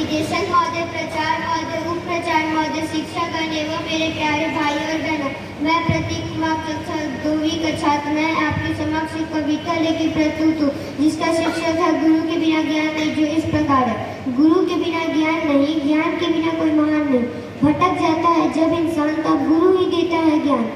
निदेशक महोदय, प्राचार्य महोदय, उप प्राचार्य महोदय, शिक्षकगण एवं मेरे प्यारे भाई और बहनों, मैं प्रतीक कुमार कक्षा 2वीं का छात्र। मैं आपके समक्ष एक कविता लेकर प्रस्तुत हूँ जिसका शीर्षक है गुरु के बिना ज्ञान नहीं, जो इस प्रकार है। गुरु के बिना ज्ञान नहीं, ज्ञान के बिना कोई महान नहीं। भटक जाता है जब इंसान, तब गुरु ही देता है ज्ञान।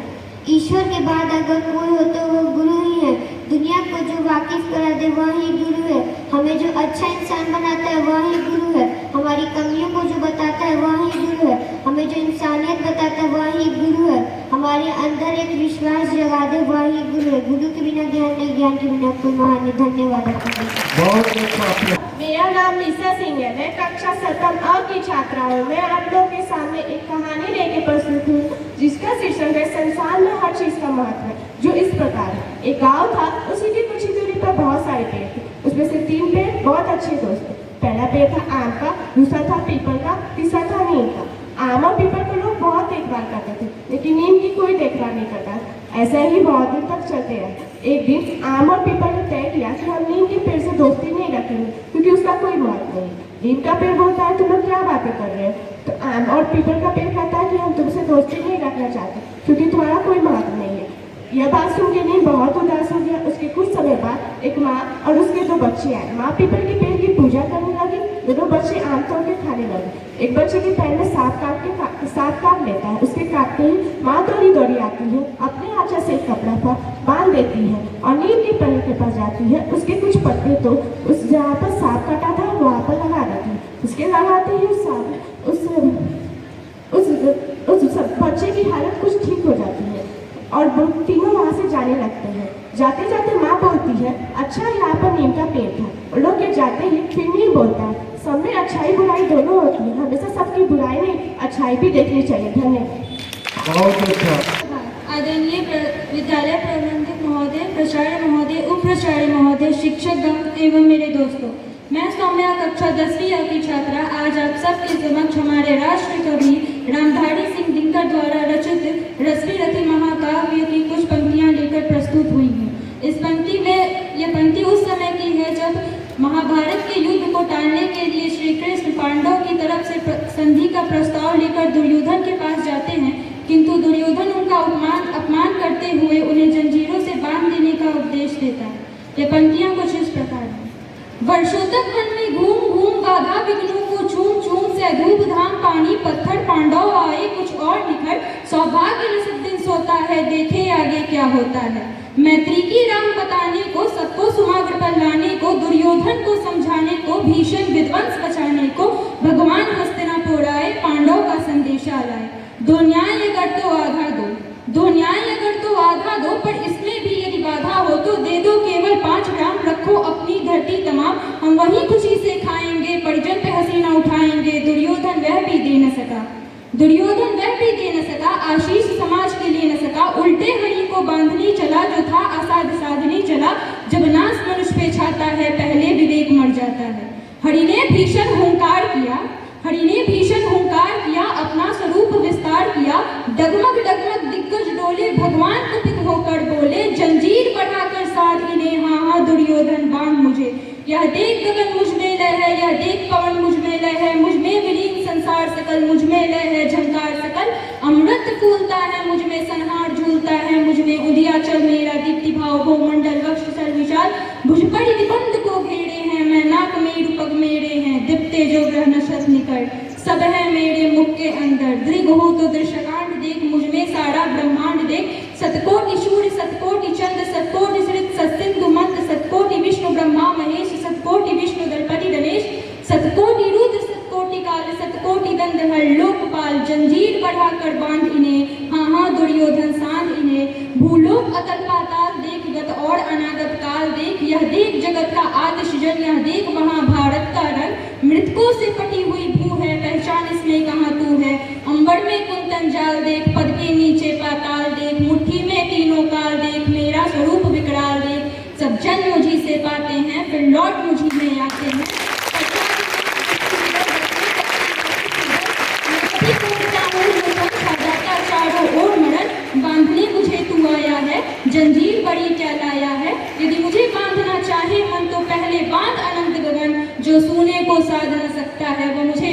ईश्वर के बाद अगर कोई हो तो वो गुरु ही है। दुनिया को जो वाकिफ करा दे वह ही गुरु है। हमें जो अच्छा इंसान बनाता है वह ही गुरु है। हमारी कमियों को जो बताता है वह ही गुरु है। हमें जो इंसानियत बताता है वह ही गुरु है। हमारे अंदर एक विश्वास जगा दे वह ही गुरु है। गुरु के बिना ज्ञान नहीं, ज्ञान के बिना कोई महान नहीं। धन्यवाद। मेरा नाम लीसा सिंह है। मैं कक्षा 7 अ की छात्रा हूँ। मैं आप लोगों के सामने एक कहानी लेके प्रस्तुत हूँ जिसका शीर्षक है संसार में हर चीज का महत्व है, जो इस प्रकार है। एक गांव था, उसी की कुछ ही दूरी पर बहुत सारे पेड़ थे। उसमें से 3 पेड़ बहुत अच्छे दोस्त थे। पहला पेड़ था आम का, दूसरा था पीपल का, तीसरा था नीम का। आम और पीपल के लोग बहुत देखभाल करते थे, लेकिन नीम की कोई देखभाल नहीं करता। ऐसा ही बहुत दिन तक चलते रहे। एक दिन आम और पीपल ने तय किया कि हम नीम के पेड़ से दोस्ती नहीं रखेंगे, क्योंकि उसका कोई महत्व नहीं। नीम का पेड़ बोलता है तुम लोग क्या बातें कर रहे हो, तो आम और पीपल का पेड़ कहता है कि हम तुमसे दोस्ती नहीं रखना चाहते, क्योंकि तुम्हारा कोई महत्व नहीं है। यह बात सुन के नीम बहुत उदास हो गया। उसके कुछ समय बाद एक माँ और उसके 2 बच्चे आए। माँ पीपल के पेड़ की पूजा करने लगी, दोनों बच्चे आम तोड़ के खाने लगे। एक बच्चे के पैर में सांप काट लेता है। उसके काटते ही माँ दौड़ी आती है, अपने आंचल से एक कपड़ा पर बांध देती है और नीम के पेड़ के पास जाती है। उसके कुछ पत्ते तो उस जहाँ पर सांप काटा था वहाँ पर लगा देती है। उसके लगाते ही उस बच्चे की हालत कुछ ठीक हो जाती है और वो तीनों वहाँ से जाने लगते हैं। जाते जाते माँ बोलती है, अच्छा यहाँ पर नीम का पेड़ था। लोग के जाते ही फिर नीम बोलता है, सब में अच्छाई बुराई दोनों होती है, हमेशा सबकी बुराई नहीं अच्छाई भी देखनी चाहिए। धन्यवाद। आदरणीय विद्यालय प्रबंधक महोदय, प्राचार्य महोदय, उप प्राचार्य महोदय, शिक्षकगण एवं मेरे दोस्तों, मैं सौम्या कक्षा 10वीं अ की छात्रा आज आप सबके समक्ष हमारे राष्ट्र कवि रामधारी सिंह दिनकर द्वारा रचित रश्मि रति महाकाव्य की कुछ पंक्तियां लेकर प्रस्तुत हुई हैं। यह पंक्ति उस समय की है जब महाभारत के युद्ध को टालने के लिए श्री कृष्ण पांडवों की तरफ से संधि का प्रस्ताव लेकर दुर्योधन के पास जाते हैं, किंतु दुर्योधन उनका अपमान करते हुए उन्हें जंजीरों से बांध देने का उपदेश देता है। ये पंक्तियां कुछ इस प्रकार हैं। वर्षों तक वन में घूम बाधा विघ्नों को चूम से धूप धाम पानी पत्थर पांडव आए कुछ और निखर, सौभाग्य न दिन सोता है, देखे आगे क्या होता है। मैत्री की राम बताने को, सबको सुहागण पर लाने को, दुर्योधन को समझाने को, भीषण विध्वंस बचाने को, भगवान हस्तिनापुर आए, पांडव का संदेशा लाए। दो न्याय अगर तो आधा दो, पर इसमें भी यदि बाधा हो तो दे दो केवल 5 ग्राम, रखो अपनी धरती तमाम, हम वही खुशी से खाएंगे, परिजन पे हसीना उठाएंगे। दुर्योधन वह भी दे न सका, आशीष समाज के लिए न सका, उल्टे हरि को बांधनी चला, जो था असाध साधनी चला, जब नाश मनुष्य पे छाता है, पहले विवेक मर जाता है। हरि ने भीषण हुंकार किया, अपना स्वरूप विस्तार किया, डगमग दिग्गज डोले, भगवान कुपित होकर बोले, जंजीर बढ़ाकर साध इन्हें, हाँ दुर्योधन बांध मुझे। यह देख गगन मुझ में लय है, यह देख पवन मुझ में लय है, मुझ में विलीन संसार सकल, मुझ में लय है झंकार सकल, अमृत फूलता है मुझ में, संहार झूलता है मुझ में, उदयाचल मेरा दीप्ति भाव भूमंडल वक्ष सर विशाल, भुज पर निबंध को घेरे हैं, मैं नाक मेरु पग मेरे हैं, दीप्ते जो ग्रह नक्षत्र निकट, सब है मेरे मुख के अंदर, दृग हो तो दृश्यकांड देख, मुझ में सारा ब्रह्मांड देख, सतकोटि सूर्य सतकोटि चंद्र सतकोटि सृत सत्सिंधु मंत्र, सतकोटि विष्णु ब्रह्मा महेश, सतकोटि विष्णु दलपति गणेश, सतकोटि रुद्र सतकोटि काल, सतकोटि दंडहर लोकपाल, जंजीर बढ़ाकर बांध इन्हें, हाँ दुर्योधन सांध इन्हें। भूलोक अतल पाताल देख, गत और अनागत काल देख, यह देख जगत का आदि सृजन, यह देख महाभारत का रंग, मृतकों से पटी हुई भू है, पहचान इसमें कहाँ तू है। अंबर में कुंतन जाल देख, पद के नीचे पाताल देख, मुट्ठी में तीनों काल देख, मेरा स्वरूप विकराल देख, सब जन मुझी से पाते हैं, फिर लौट मुझी में आते हैं। चारों ओर मरण, बांधने मुझे तू आया है, जंजीर बड़ी क्या लाया है। यदि मुझे बांधना चाहे मन तो पहले बांध अनंत गगन, जो सूने को साध न सकता है वो मुझे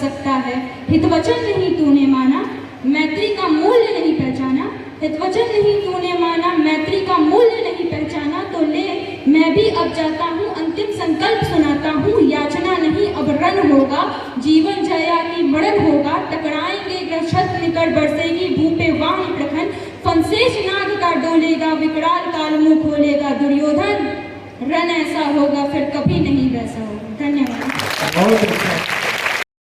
सकता है। हितवचन नहीं तूने माना, मैत्री का मूल्य नहीं पहचाना। हितवचन नहीं तूने माना, मैत्री का मूल्य नहीं पहचाना। तो ले मैं भी अब जाता हूँ, अंतिम संकल्प सुनाता हूँ। याचना नहीं अब रण होगा, जीवन जया की मरण होगा। टकराएंगे ग्रह छत निकट, बरसेगी भूपे वाणी प्रखंड। फंसेश नाग का डोलेगा, विकराल काल मुंह खोलेगा। दुर्योधन रण ऐसा होगा, फिर कभी नहीं वैसा होगा। धन्यवाद। बहुत अच्छा।